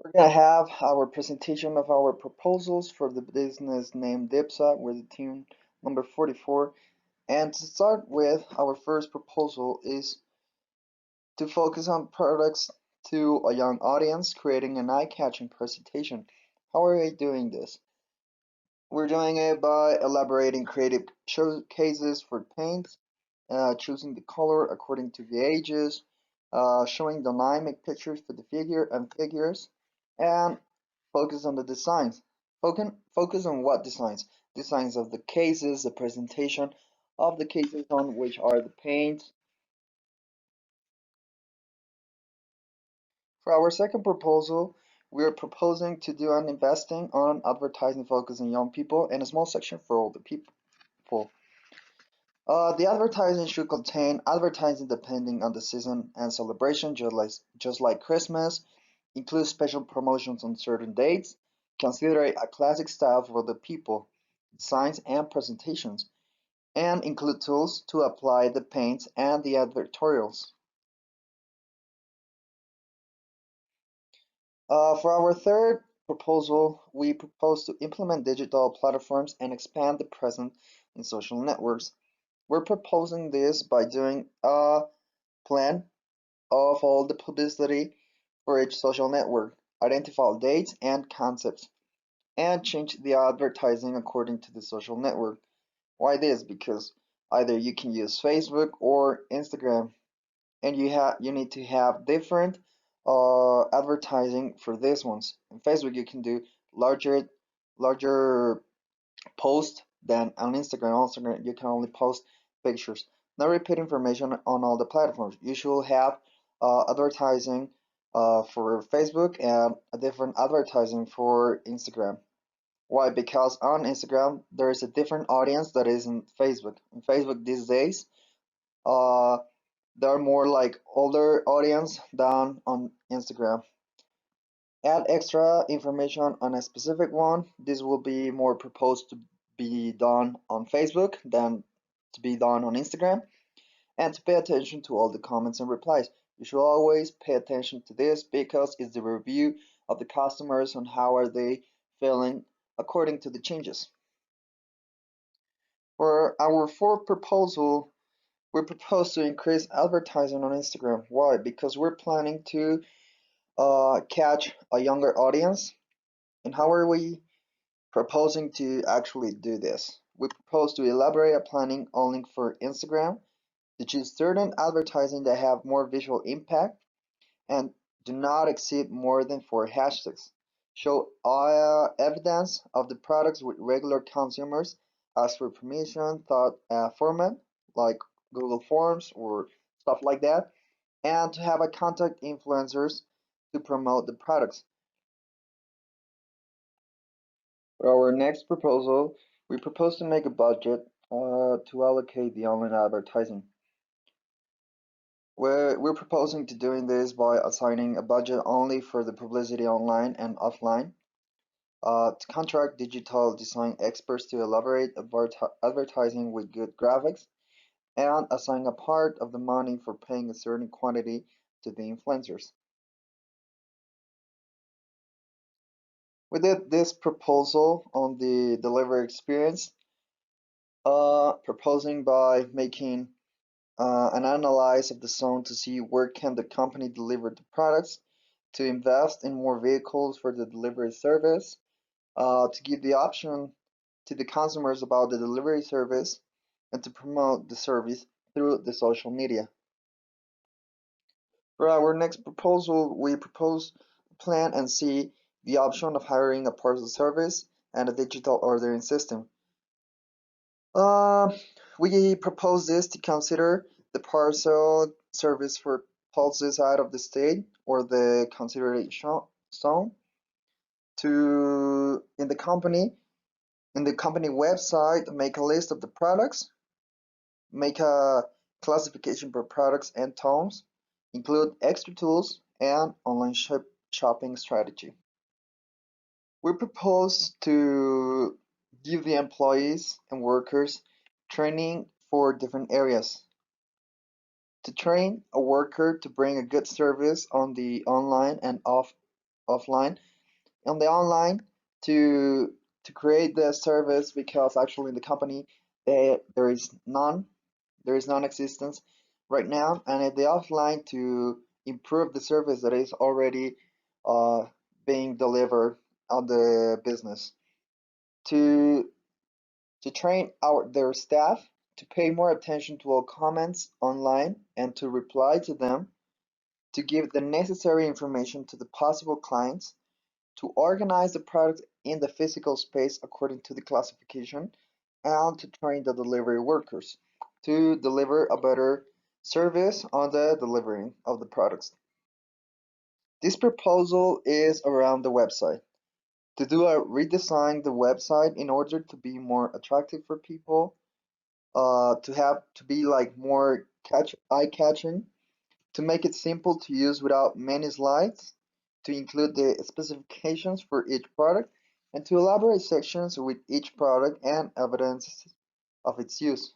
We're gonna have our presentation of our proposals for the business named Dipsa with the team number 44. And to start with, our first proposal is to focus on products to a young audience, creating an eye-catching presentation. How are we doing this? We're doing it by elaborating creative showcases for paints, choosing the color according to the ages, showing dynamic pictures for the figures, and focus on the designs. Focus on what designs? Designs of the cases, the presentation of the cases on which are the paints. For our second proposal, we are proposing to do an investing on advertising focus on young people and a small section for older people. The advertising should contain advertising depending on the season and celebration, just like Christmas, include special promotions on certain dates, consider a classic style for the people, designs and presentations, and include tools to apply the paints and the advertorials. For our third proposal, we propose to implement digital platforms and expand the presence in social networks. We're proposing this by doing a plan of all the publicity for each social network, identify dates and concepts, and change the advertising according to the social network. Why this? Because either you can use Facebook or Instagram, and you need to have different advertising for these ones. In Facebook, you can do larger post than on Instagram. On Instagram, you can only post pictures. Not repeat information on all the platforms. You should have advertising for Facebook and a different advertising for Instagram. Why? Because on Instagram there is a different audience that is in Facebook. In Facebook these days, uh, they're more like older audience than on Instagram. Add extra information on a specific one. This will be more proposed to be done on Facebook than to be done on Instagram. And to pay attention to all the comments and replies. You should always pay attention to this because it's the review of the customers on how are they feeling according to the changes. For our fourth proposal, we propose to increase advertising on Instagram. Why? Because we're planning to catch a younger audience. And how are we proposing to actually do this? We propose to elaborate a planning only for Instagram, to choose certain advertising that have more visual impact and do not exceed more than 4 hashtags. Show evidence of the products with regular consumers, ask for permission, thought format like Google Forms or stuff like that, and to have a contact influencers to promote the products. For our next proposal, we propose to make a budget to allocate the online advertising. We're proposing to doing this by assigning a budget only for the publicity online and offline, to contract digital design experts to elaborate advertising with good graphics, and assign a part of the money for paying a certain quantity to the influencers. We did this proposal on the delivery experience, proposing by making an analysis of the zone to see where can the company deliver the products, to invest in more vehicles for the delivery service, to give the option to the consumers about the delivery service, and to promote the service through the social media. For our next proposal, we propose plan and see the option of hiring a parcel service and a digital ordering system. Uh, we propose this to consider the parcel service for pulses out of the state or the consideration zone to in the company website make a list of the products, make a classification per products and tones, include extra tools and online shopping strategy. We propose to give the employees and workers training for different areas. To train a worker to bring a good service on the online and offline and the online to create the service because actually in the company there is non-existence right now, and in the offline to improve the service that is already uh, being delivered on the business, to train their staff to pay more attention to all comments online and to reply to them, to give the necessary information to the possible clients, to organize the product in the physical space according to the classification, and to train the delivery workers to deliver a better service on the delivery of the products. This proposal is around the website. To do a redesign the website in order to be more attractive for people, to be like more eye-catching, to make it simple to use without many slides, to include the specifications for each product, and to elaborate sections with each product and evidence of its use.